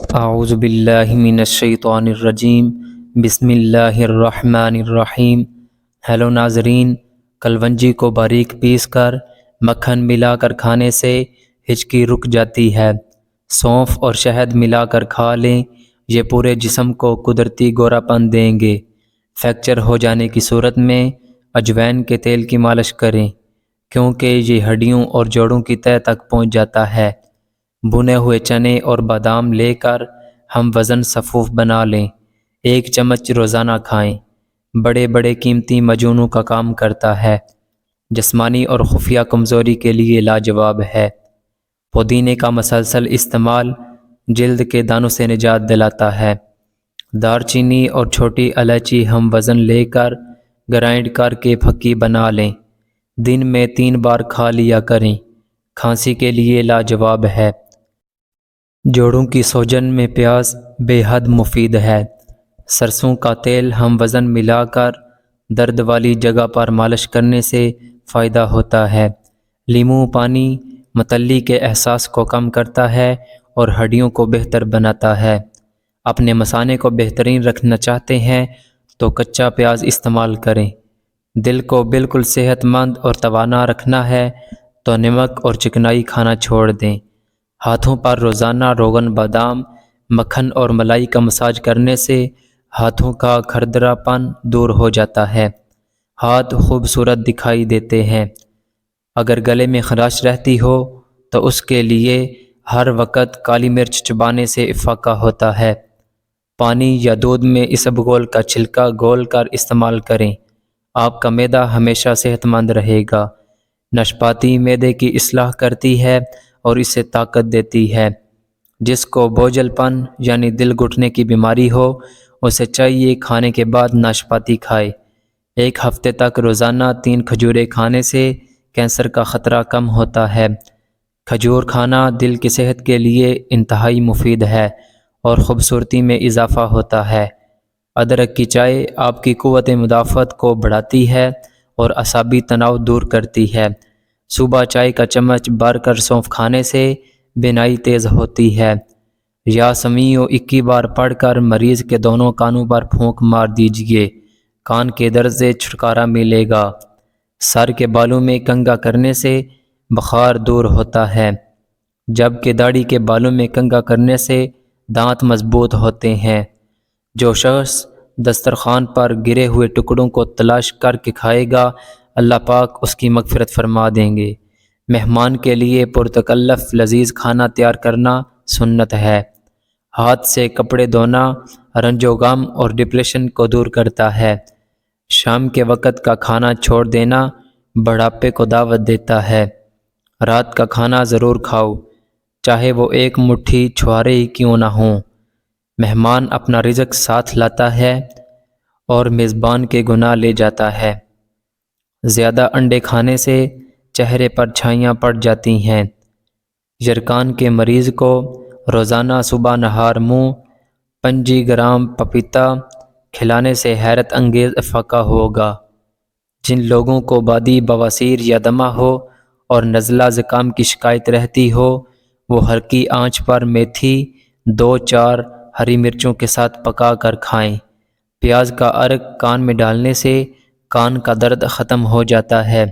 اعوذ باللہ من الشیطان الرجیم، بسم اللہ الرحمن الرحیم۔ ہیلو ناظرین، کلونجی کو باریک پیس کر مکھن ملا کر کھانے سے ہچکی رک جاتی ہے۔ سونف اور شہد ملا کر کھا لیں، یہ پورے جسم کو قدرتی گورا پن دیں گے۔ فریکچر ہو جانے کی صورت میں اجوائن کے تیل کی مالش کریں، کیونکہ یہ ہڈیوں اور جوڑوں کی تہہ تک پہنچ جاتا ہے۔ بھنے ہوئے چنے اور بادام لے کر ہم وزن صفوف بنا لیں، 1 چمچ روزانہ کھائیں۔ بڑے بڑے قیمتی معجونوں کا کام کرتا ہے، جسمانی اور خفیہ کمزوری کے لیے لاجواب ہے۔ پودینے کا مسلسل استعمال جلد کے دانوں سے نجات دلاتا ہے۔ دار چینی اور چھوٹی الائچی ہم وزن لے کر گرائنڈ کر کے پھکی بنا لیں، دن میں 3 بار کھا لیا کریں۔ کھانسی کے لیے لاجواب ہے۔ جوڑوں کی سوجن میں پیاز بے حد مفید ہے۔ سرسوں کا تیل ہم وزن ملا کر درد والی جگہ پر مالش کرنے سے فائدہ ہوتا ہے۔ لیموں پانی متلی کے احساس کو کم کرتا ہے اور ہڈیوں کو بہتر بناتا ہے۔ اپنے مثانے کو بہترین رکھنا چاہتے ہیں تو کچا پیاز استعمال کریں۔ دل کو بالکل صحت مند اور توانا رکھنا ہے تو نمک اور چکنائی کھانا چھوڑ دیں۔ ہاتھوں پر روزانہ روغن بادام، مکھن اور ملائی کا مساج کرنے سے ہاتھوں کا کھردرا پن دور ہو جاتا ہے۔ ہاتھ خوبصورت دکھائی دیتے ہیں۔ اگر گلے میں خراش رہتی ہو تو اس کے لیے ہر وقت کالی مرچ چبانے سے افاقہ ہوتا ہے۔ پانی یا دودھ میں اسبگول کا چھلکا گول کر استعمال کریں، آپ کا معدہ ہمیشہ صحت مند رہے گا۔ ناشپاتی معدے کی اصلاح کرتی ہے اور اسے طاقت دیتی ہے۔ جس کو بوجھل پن یعنی دل گھٹنے کی بیماری ہو، اسے چاہیے کھانے کے بعد ناشپاتی کھائے۔ 1 ہفتے تک روزانہ 3 کھجوریں کھانے سے کینسر کا خطرہ کم ہوتا ہے۔ کھجور کھانا دل کی صحت کے لیے انتہائی مفید ہے اور خوبصورتی میں اضافہ ہوتا ہے۔ ادرک کی چائے آپ کی قوت مدافعت کو بڑھاتی ہے اور اعصابی تناؤ دور کرتی ہے۔ صبح چائے کا چمچ بھر کر سونف کھانے سے بینائی تیز ہوتی ہے۔ یا سمیع 21 بار پڑھ کر مریض کے دونوں کانوں پر پھونک مار دیجیے، کان کے درد سے چھٹکارا ملے گا۔ سر کے بالوں میں کنگھا کرنے سے بخار دور ہوتا ہے، جبکہ داڑھی کے بالوں میں کنگھا کرنے سے دانت مضبوط ہوتے ہیں۔ جو شخص دسترخوان پر گرے ہوئے ٹکڑوں کو تلاش کر کے کھائے گا، اللہ پاک اس کی مغفرت فرما دیں گے۔ مہمان کے لیے پرتکلف لذیذ کھانا تیار کرنا سنت ہے۔ ہاتھ سے کپڑے دھونا رنج و غم اور ڈپریشن کو دور کرتا ہے۔ شام کے وقت کا کھانا چھوڑ دینا بڑھاپے کو دعوت دیتا ہے۔ رات کا کھانا ضرور کھاؤ، چاہے وہ 1 مٹھی چھوارے ہی کیوں نہ ہوں۔ مہمان اپنا رزق ساتھ لاتا ہے اور میزبان کے گناہ لے جاتا ہے۔ زیادہ انڈے کھانے سے چہرے پر چھائیاں پڑ جاتی ہیں۔ یرقان کے مریض کو روزانہ صبح نہار منہ 25 گرام پپیتا کھلانے سے حیرت انگیز افاقہ ہوگا۔ جن لوگوں کو بادی بواسیر یا دمہ ہو اور نزلہ زکام کی شکایت رہتی ہو، وہ ہلکی آنچ پر میتھی 2-4 ہری مرچوں کے ساتھ پکا کر کھائیں۔ پیاز کا عرق کان میں ڈالنے سے کان کا درد ختم ہو جاتا ہے۔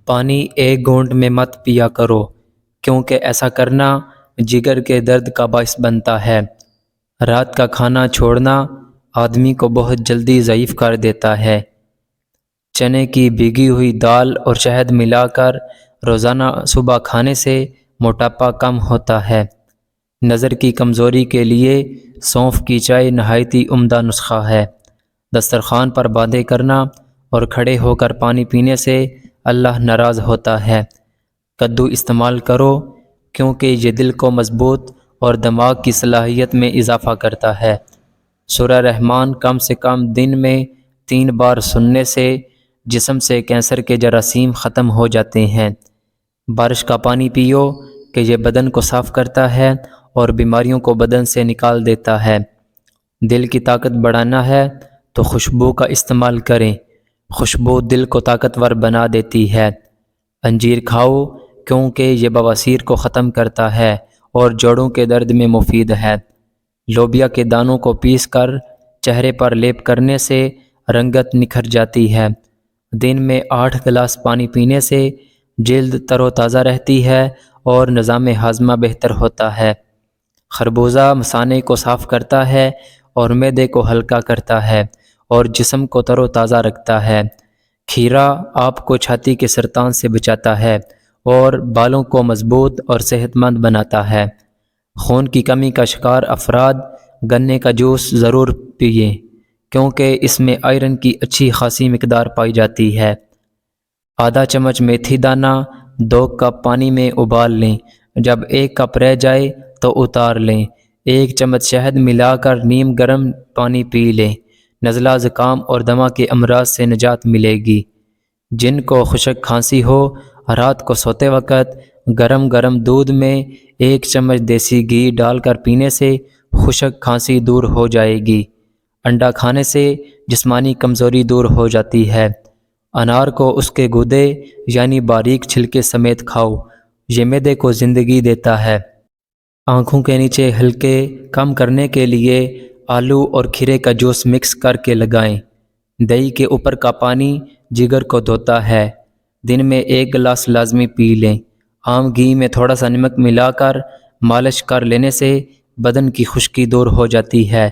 پانی 1 گھونٹ میں مت پیا کرو، کیونکہ ایسا کرنا جگر کے درد کا باعث بنتا ہے۔ رات کا کھانا چھوڑنا آدمی کو بہت جلدی ضعیف کر دیتا ہے۔ چنے کی بھیگی ہوئی دال اور شہد ملا کر روزانہ صبح کھانے سے موٹاپا کم ہوتا ہے۔ نظر کی کمزوری کے لیے سونف کی چائے نہایت ہی عمدہ نسخہ ہے۔ دسترخوان پر باتیں کرنا اور کھڑے ہو کر پانی پینے سے اللہ ناراض ہوتا ہے۔ کدو استعمال کرو، کیونکہ یہ دل کو مضبوط اور دماغ کی صلاحیت میں اضافہ کرتا ہے۔ سورہ رحمان کم سے کم دن میں 3 بار سننے سے جسم سے کینسر کے جراثیم ختم ہو جاتے ہیں۔ بارش کا پانی پیو کہ یہ بدن کو صاف کرتا ہے اور بیماریوں کو بدن سے نکال دیتا ہے۔ دل کی طاقت بڑھانا ہے تو خوشبو کا استعمال کریں، خوشبو دل کو طاقتور بنا دیتی ہے۔ انجیر کھاؤ، کیونکہ یہ بواسیر کو ختم کرتا ہے اور جوڑوں کے درد میں مفید ہے۔ لوبیا کے دانوں کو پیس کر چہرے پر لیپ کرنے سے رنگت نکھر جاتی ہے۔ دن میں 8 گلاس پانی پینے سے جلد تر و تازہ رہتی ہے اور نظام ہاضمہ بہتر ہوتا ہے۔ خربوزہ مثانے کو صاف کرتا ہے اور معدے کو ہلکا کرتا ہے اور جسم کو تر و تازہ رکھتا ہے۔ کھیرا آپ کو چھاتی کے سرطان سے بچاتا ہے اور بالوں کو مضبوط اور صحت مند بناتا ہے۔ خون کی کمی کا شکار افراد گنے کا جوس ضرور پئیں کیونکہ اس میں آئرن کی اچھی خاصی مقدار پائی جاتی ہے۔ آدھا چمچ میتھی دانہ 2 کپ پانی میں ابال لیں۔ جب 1 کپ رہ جائے تو اتار لیں۔ 1 چمچ شہد ملا کر نیم گرم پانی پی لیں۔ نزلہ، زکام اور دمہ کے امراض سے نجات ملے گی۔ جن کو خشک کھانسی ہو، رات کو سوتے وقت گرم گرم دودھ میں 1 چمچ دیسی گھی ڈال کر پینے سے خشک کھانسی دور ہو جائے گی۔ انڈا کھانے سے جسمانی کمزوری دور ہو جاتی ہے۔ انار کو اس کے گودے یعنی باریک چھلکے سمیت کھاؤ، یہ معدے کو زندگی دیتا ہے۔ آنکھوں کے نیچے ہلکے کم کرنے کے لیے آلو اور کھیرے کا جوس مکس کر کے لگائیں۔ دہی کے اوپر کا پانی جگر کو دھوتا ہے۔ دن میں 1 گلاس لازمی پی لیں۔ عام گھی میں تھوڑا سا نمک ملا کر مالش کر لینے سے بدن کی خشکی دور ہو جاتی ہے۔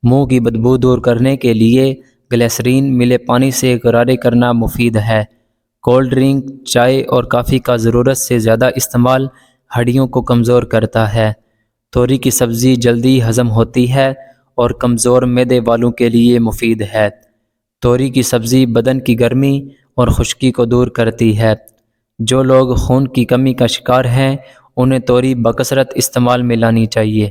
منہ کی بدبو دور کرنے کے لیے گلیسرین ملے پانی سے غرارے کرنا مفید ہے۔ کولڈ ڈرنک، چائے اور کافی کا ضرورت سے زیادہ استعمال ہڈیوں کو کمزور کرتا ہے۔ توری کی سبزی جلدی ہضم ہوتی ہے اور کمزور معدے والوں کے لیے مفید ہے۔ توری کی سبزی بدن کی گرمی اور خشکی کو دور کرتی ہے۔ جو لوگ خون کی کمی کا شکار ہیں انہیں توری بکثرت استعمال میں لانی چاہیے۔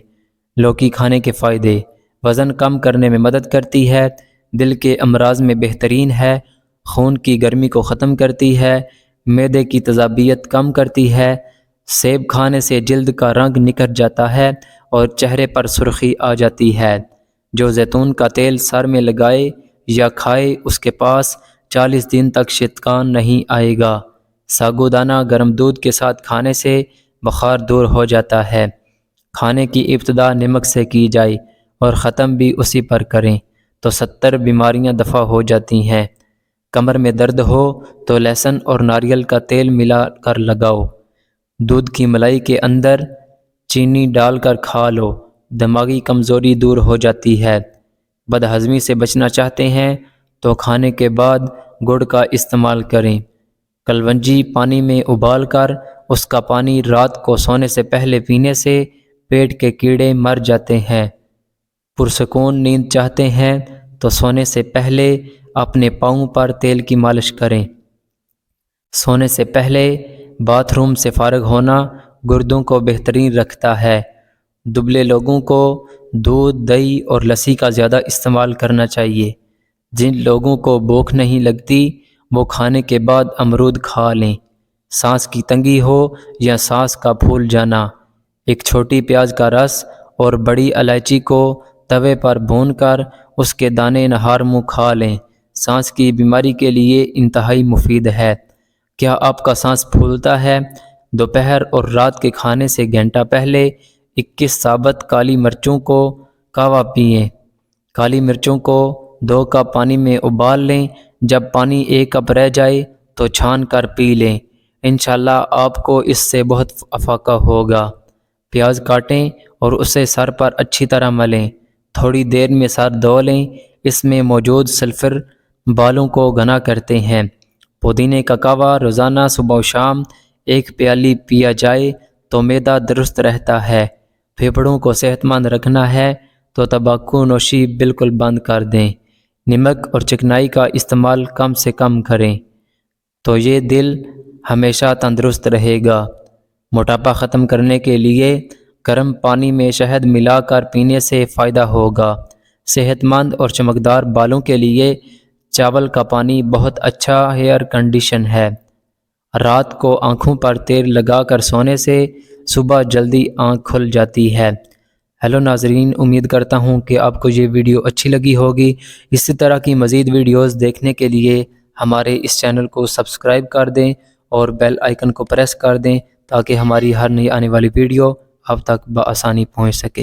لوکی کھانے کے فائدے: وزن کم کرنے میں مدد کرتی ہے، دل کے امراض میں بہترین ہے، خون کی گرمی کو ختم کرتی ہے، معدے کی تیزابیت کم کرتی ہے، سیب کھانے سے جلد کا رنگ نکھر جاتا ہے اور چہرے پر سرخی آ جاتی ہے۔ جو زیتون کا تیل سر میں لگائے یا کھائے اس کے پاس 40 دن تک شیطان نہیں آئے گا۔ ساگو دانہ گرم دودھ کے ساتھ کھانے سے بخار دور ہو جاتا ہے۔ کھانے کی ابتدا نمک سے کی جائے اور ختم بھی اسی پر کریں تو 70 بیماریاں دفع ہو جاتی ہیں۔ کمر میں درد ہو تو لہسن اور ناریل کا تیل ملا کر لگاؤ۔ دودھ کی ملائی کے اندر چینی ڈال کر کھا لو، دماغی کمزوری دور ہو جاتی ہے۔ بدہضمی سے بچنا چاہتے ہیں تو کھانے کے بعد گڑ کا استعمال کریں۔ کلونجی پانی میں ابال کر اس کا پانی رات کو سونے سے پہلے پینے سے پیٹ کے کیڑے مر جاتے ہیں۔ پرسکون نیند چاہتے ہیں تو سونے سے پہلے اپنے پاؤں پر تیل کی مالش کریں۔ سونے سے پہلے باتھ روم سے فارغ ہونا گردوں کو بہترین رکھتا ہے۔ دبلے لوگوں کو دودھ، دہی اور لسی کا زیادہ استعمال کرنا چاہیے۔ جن لوگوں کو بھوک نہیں لگتی وہ کھانے کے بعد امرود کھا لیں۔ سانس کی تنگی ہو یا سانس کا پھول جانا، 1 چھوٹی پیاز کا رس اور بڑی الائچی کو توے پر بھون کر اس کے دانے نہار منہ کھا لیں۔ سانس کی بیماری کے لیے انتہائی مفید ہے۔ کیا آپ کا سانس پھولتا ہے؟ دوپہر اور رات کے کھانے سے گھنٹہ پہلے 21 ثابت کالی مرچوں کو کہوہ پئیں۔ کالی مرچوں کو 2 کپ پانی میں ابال لیں۔ جب پانی 1 کپ رہ جائے تو چھان کر پی لیں۔ انشاءاللہ آپ کو اس سے بہت افاقہ ہوگا۔ پیاز کاٹیں اور اسے سر پر اچھی طرح ملیں۔ تھوڑی دیر میں سر دھو لیں۔ اس میں موجود سلفر بالوں کو گھنا کرتے ہیں۔ پودینے کا کہوہ روزانہ صبح و شام 1 پیالی پیا جائے تو معدہ درست رہتا ہے۔ پھیپھڑوں کو صحت مند رکھنا ہے تو تمباکو نوشی بالکل بند کر دیں۔ نمک اور چکنائی کا استعمال کم سے کم کریں تو یہ دل ہمیشہ تندرست رہے گا۔ موٹاپا ختم کرنے کے لیے گرم پانی میں شہد ملا کر پینے سے فائدہ ہوگا۔ صحت مند اور چمکدار بالوں کے لیے چاول کا پانی بہت اچھا ہیئر کنڈیشن ہے۔ رات کو آنکھوں پر تیل لگا کر سونے سے صبح جلدی آنکھ کھل جاتی ہے۔ ہیلو ناظرین، امید کرتا ہوں کہ آپ کو یہ ویڈیو اچھی لگی ہوگی۔ اسی طرح کی مزید ویڈیوز دیکھنے کے لیے ہمارے اس چینل کو سبسکرائب کر دیں اور بیل آئیکن کو پریس کر دیں تاکہ ہماری ہر نئی آنے والی ویڈیو آپ تک بآسانی پہنچ سکے۔